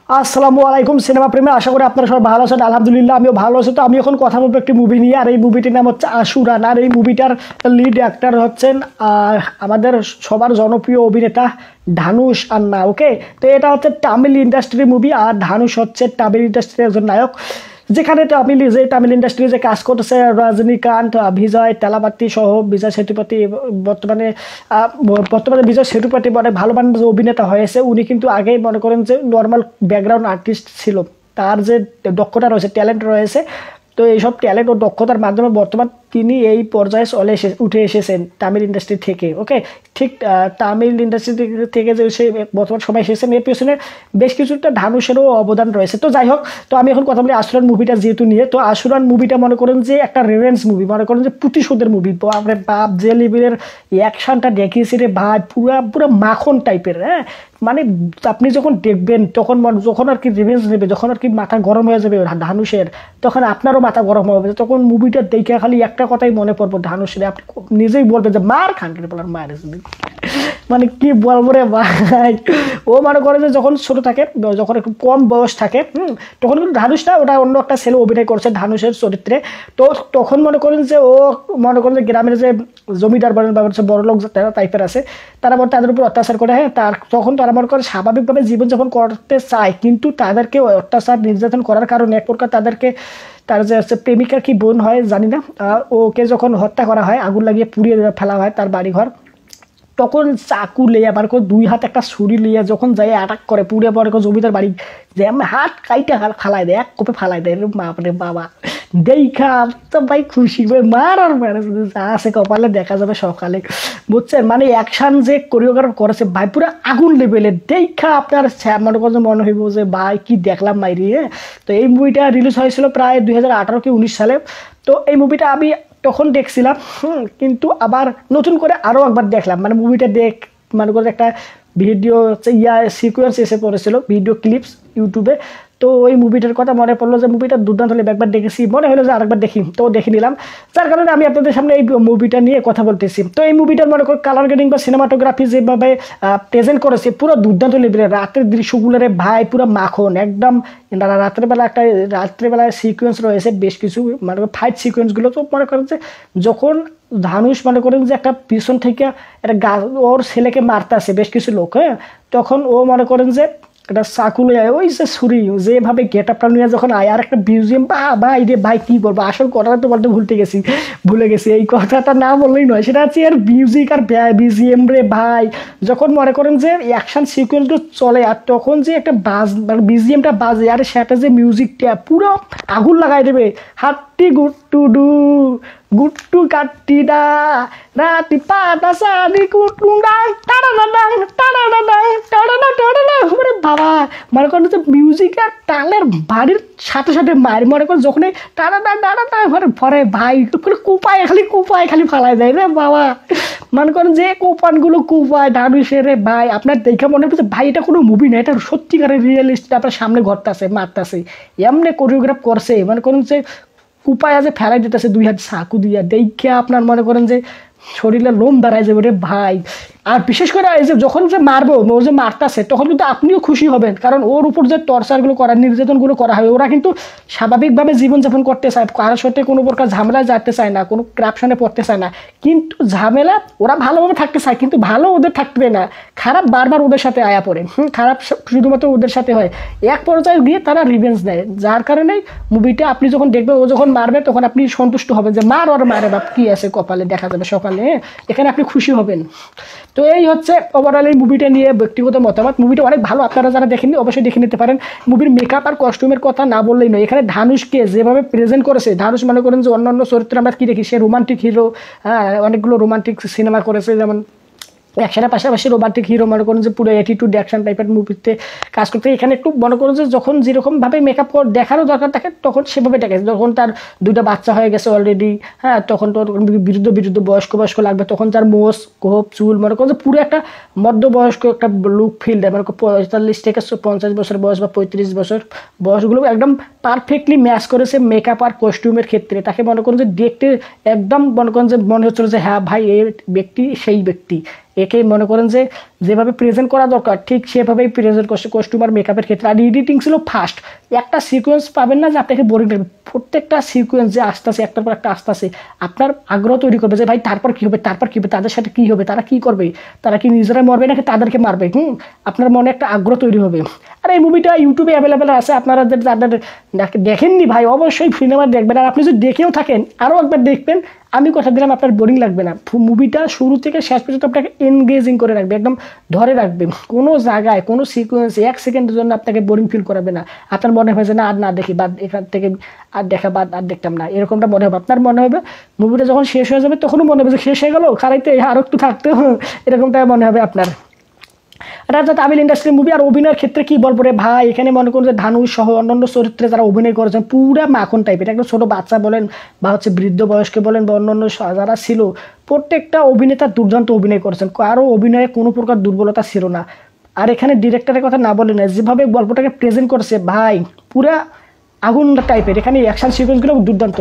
আসসালামু আলাইকুম সিনেমা প্রেমী, আশা করি আপনারা সবাই ভালো আছেন। আলহামদুলিল্লাহ আমিও ভালো আছি। তো আমি এখন কথা বলবো একটি মুভি নিয়ে, আর এই মুভিটির নাম হচ্ছে আশুরান। আর এই মুভিটার লিড অ্যাক্টর হচ্ছেন আমাদের সবার জনপ্রিয় অভিনেতা ধানুশ আন্না। ওকে, তো এটা হচ্ছে তামিল ইন্ডাস্ট্রি মুভি, আর ধানুশ হচ্ছে তামিল ইন্ডাস্ট্রির একজন নায়ক। যেখানে তামিল ইন্ডাস্ট্রি যে কাজ করতেছে রজনীকান্ত, বিজয় তেলাপাতি সহ বিজয় সেতুপতি, বর্তমানে বর্তমানে বিজয় সেতুপতি মানে ভালো মানের যে অভিনেতা হয়েছে, উনি কিন্তু আগেই মনে করেন যে নর্মাল ব্যাকগ্রাউন্ড আর্টিস্ট ছিল। তার যে দক্ষতা রয়েছে, ট্যালেন্ট রয়েছে, তো এইসব ট্যালেন্ট ও দক্ষতার মাধ্যমে বর্তমান তিনি এই পর্যায়ে উঠে এসেছেন তামিল ইন্ডাস্ট্রি থেকে। ওকে, ঠিক তামিল ইন্ডাস্ট্রি থেকে যে সে বর্তমান সময় এসেছেন, এর পেছনে বেশ কিছুটা ধানুষেরও অবদান রয়েছে। তো যাই হোক, তো আমি এখন কথা বলি আশুরান মুভিটা যেহেতু নিয়ে। তো আশুরান মুভিটা মনে করেন যে একটা রিভেঞ্জ মুভি, মনে করেন যে প্রতিশোধের মুভি। আমরা বাপ যে লেভেলের অ্যাকশনটা দেখিয়েছি রে ভাই, পুরা মাখন টাইপের। হ্যাঁ, মানে আপনি যখন দেখবেন তখন যখন আর কি রিভেঞ্জ নেবে, যখন আর কি মাথা গরম হয়ে যাবে ধানুষের, তখন আপনারও মাথা গরম হবে। তখন মুভিটা দেখে খালি একটা কথাই মনে পড়বো ধানুষের, আপনি নিজেই বলবেন যে মার খান কেটে বলার মার। মানে কি বলবো রে ভাই, ও মনে করে যে যখন ছোট থাকে, যখন একটু কম বয়স থাকে, তখন কিন্তু ধানুষটা ওটা অন্য একটা ছেলে অভিনয় করছে ধানুষের চরিত্রে। তো তখন মনে করেন যে ও মনে করেন যে গ্রামের যে জমিদার বলেন বা হচ্ছে বড় লোক যারা টাইপের আছে, তারা তাদের উপর অত্যাচার করে। হ্যাঁ, তখন তারা মনে করে স্বাভাবিকভাবে জীবনযাপন করতে চায়, কিন্তু তাদেরকে অত্যাচার নির্যাতন করার কারণে এক প্রকার তাদেরকে তার যে হচ্ছে প্রেমিকা কি বোন হয় জানি না, ওকে যখন হত্যা করা হয়, আগুন লাগিয়ে পুড়িয়ে ফেলা হয় তার বাড়িঘর, তখন চাকু লিয়া বার করে দুই হাত একটা ছুরি লিয়া যখন যাই অ্যাটাক করে, পুড়ে পরে জমিদার বাড়ি যে হাত কাইটা ফালাই দেয়, এক কোপে ফালাই দেয়। বাপরে বাবা, দেখা তো ভাই খুশি ভাই, মার আর মারে আছে কপালে দেখা যাবে সকালে, বুঝছেন? মানে অ্যাকশন যে কোরিওগ্রাফ করেছে ভাই পুরো আগুন লেভেলের, দেখা আপনার মনে করছে মনে হইব যে ভাই কি দেখলাম মাইরি। হ্যাঁ, তো এই মুভিটা রিলিজ হয়েছিল প্রায় 2018 কি 19 সালে। তো এই মুভিটা আমি তখন দেখছিলাম, কিন্তু আবার নতুন করে আরও একবার দেখলাম। মানে মুভিটা মনে করে একটা ভিডিও সিকোয়েন্স এসে পড়েছিল, ভিডিও ক্লিপস ইউটিউবে। তো ওই মুভিটার কথা মনে পড়লো যে মুভিটা দুর্দান্ত হলে একবার দেখেছি, মনে হলো যে আরেকবার দেখি, তো দেখে নিলাম। যার কারণে আমি আপনাদের সামনে এই মুভিটা নিয়ে কথা বলতেছি। তো এই মুভিটার মনে করো কালার গ্রেডিং বা সিনেমাটোগ্রাফি যেভাবে প্রেজেন্ট করেছে, পুরো দুর্দান্ত লেভেলের। রাতের দৃশ্যগুলোরে ভাই পুরো মাখন একদম। রাত্রেবেলায় সিকোয়েন্স রয়েছে বেশ কিছু, মানে ফাইট সিকোয়েন্সগুলো। তো মনে করেন যে যখন ধানুষ মনে করেন যে একটা পিছন থেকে একটা ওর ছেলেকে মারতে আসে বেশ কিছু লোক, হ্যাঁ, তখন ও মনে করেন যে একটা চাকু আয়, ওই যে ছুরি যেভাবে গেট আপটা নিয়ে যখন আয়, আর একটা মিউজিয়াম ভাই রে ভাই কি বলবো, আসল কথাটা তো বলতে ভুলে গেছি এই কথাটা না বললেই নয়। সেটা হচ্ছে আর মিউজিক আর বিজিএম রে ভাই, যখন মনে করেন যে অ্যাকশন সিকুয়েন্সগুলো চলে, আর তখন যে একটা মানে বিজিএমটা বাজে, আর সেটা যে মিউজিকটা পুরো আগুন লাগাই দেবে। হাট্টি গুট্টু ডু গুট্টু কাট্টি ডা রাতি পাতা সাদি কুটু ডাং টাড়া ডাং টাড়া ডাং টাড়া টাড়া। মানে বাবা মনে করেন যে মিউজিক আর টালের বাড়ির সাথে সাথে মায়ের মনে করেন যখন টাড়া ডাং মানে পরে ভাই কুপায় খালি ফালাই দেয় রে বাবা। মনে করেন যে কোপানগুলো কুপায় ধানুষের রে ভাই, আপনার দেখে মনে হচ্ছে ভাই এটা কোনো মুভি না, এটা সত্যিকারের রিয়েলিস্টিক আপনার সামনে ঘটতেছে মারতেছে, এমনি কোরিওগ্রাফ করছে। মনে করেন যে কুপায় আছে ফেলাই দিতেছে দুই হাত চাকু দিয়া, দেখে আপনার মনে করেন যে শরীরে লোম দাঁড়ায় যাবে রে ভাই। আর বিশেষ করে এই যে যখন যে মারবো, ও যে মারতেছে, তখন কিন্তু আপনিও খুশি হবেন, কারণ ওর উপর যে টর্চারগুলো করা, নির্যাতনগুলো করা হয়, ওরা কিন্তু স্বাভাবিকভাবে জীবনযাপন করতে চায়, কারোর সাথে কোনো প্রকার ঝামেলায় যেতে চায় না, কোনো ক্রাপশনে পড়তে চায় না। কিন্তু ঝামেলা ওরা ভালোভাবে থাকতে চায়, কিন্তু ভালো ওদের থাকবে না, খারাপ বারবার ওদের সাথে আয়া পড়ে। খারাপ শুধুমাত্র ওদের সাথে হয়, এক পর্যায়ে গিয়ে তারা রিভেঞ্জ দেয়। যার কারণে মুভিটা আপনি যখন দেখবেন, ও যখন মারবে তখন আপনি সন্তুষ্ট হবেন যে মার ওর মারে বাপ, কি আছে কপালে দেখা যাবে সকালে, এখানে আপনি খুশি হবেন। তো এই হচ্ছে ওভারঅল এই মুভিটা নিয়ে ব্যক্তিগত মতামত। মুভিটা অনেক ভালো, আপনারা যারা দেখেননি অবশ্যই দেখে নিতে পারেন। মুভির মেকআপ আর কস্টিউমের কথা না বললেই নয়, এখানে ধানুষকে যেভাবে প্রেজেন্ট করেছে, ধানুষ মনে করেন যে অন্যান্য চরিত্রে আমরা কি দেখি, সে রোমান্টিক হিরো, হ্যাঁ, অনেকগুলো রোমান্টিক সিনেমা করেছে, যেমন অ্যাকশনের পাশাপাশি রোমান্টিক হিরো মনে করেন যে পুরো অ্যাটিটিউড অ্যাকশন টাইপের মুভিতে কাজ করতে। এখানে একটু মনে করেন যে যখন যেরকমভাবে মেকআপ দেখারও দরকার থাকে তখন সেভাবে দেখাচ্ছে। যখন তার দুইটা বাচ্চা হয়ে গেছে অলরেডি, হ্যাঁ, তখন তোর বিরুদ্ধ বয়স্ক লাগবে, তখন তার মোষ কোপ চুল মনে করেন যে পুরো একটা মধ্যবয়স্ক একটা লুক ফিল দেয়। মানে 45 থেকে 50 বছর বয়স বা 35 বছর বয়সগুলো একদম পারফেক্টলি ম্যাচ করেছে মেকআপ আর কস্টিউমের ক্ষেত্রে। তাকে মনে করেন যে দেখতে একদম মনে করেন যে মনে হচ্ছিল যে হ্যাঁ ভাই এই ব্যক্তি সেই ব্যক্তি, একে মনে করেন যে যেভাবে প্রেজেন্ট করা দরকার ঠিক সেভাবেই প্রেজেন্ট করছে কস্টিউম আর মেকআপের ক্ষেত্রে। আর এডিটিং ছিল ফাস্ট, একটা সিকোয়েন্স পাবেন না যে আপনাকে বোরিং লাগবে, প্রত্যেকটা সিকোয়েন্স যে আসতেছে একটার পর একটা আসতেছে আপনার আগ্রহ তৈরি করবে যে ভাই তারপর কী হবে, তারপর কী হবে, তাদের সাথে কী হবে, তারা কী করবে, তারা কি নিজেরাই মরবে নাকি তাদেরকে মারবে। আপনার মনে একটা আগ্রহ তৈরি হবে। আর এই মুভিটা ইউটিউবে অ্যাভেলেবেল আছে, আপনারা যাদের দেখেননি ভাই অবশ্যই সিনেমা দেখবেন। আর আপনি যদি দেখেও থাকেন আরও একবার দেখবেন, আমি কথা দিলাম আপনার বোরিং লাগবে না। মুভিটা শুরু থেকে শেষ পর্যন্ত আপনাকে এনগেজিং করে রাখবে, একদম ধরে রাখবে, কোনো জায়গায় কোনো সিকোয়েন্স 1 সেকেন্ডের জন্য আপনাকে বোরিং ফিল করাবে না। আপনার মনে হয় যে না আর না দেখি, বাদ এখান থেকে আর দেখা বাদ, আর দেখতাম না, এরকমটা মনে হবে। আপনার মনে হবে মুভিটা যখন শেষ হয়ে যাবে তখনও মনে হবে যে শেষ হয়ে গেল, খারাইতে আরও একটু থাকতে, এরকমটা মনে হবে আপনার। এটা তামিল ইন্ডাস্ট্রির মুভি। আর অভিনয়ের ক্ষেত্রে কি বলবো রে ভাই, এখানে মনে করুন যে ধানুষ সহ অন্যান্য চরিত্রে যারা অভিনয় করেছেন পুরা মাখন টাইপের, একটা ছোটো বাচ্চা বলেন বা হচ্ছে বৃদ্ধ বয়স্কে বলেন বা অন্যান্য যারা ছিল, প্রত্যেকটা অভিনেতা দুর্দান্ত অভিনয় করেছেন, কারো অভিনয়ে কোনো প্রকার দুর্বলতা ছিল না। আর এখানে ডিরেক্টরের কথা না বলে না, যেভাবে গল্পটাকে প্রেজেন্ট করেছে ভাই পুরা আগুন টাইপের, এখানে অ্যাকশন সিকোয়েন্সগুলো দুর্দান্ত।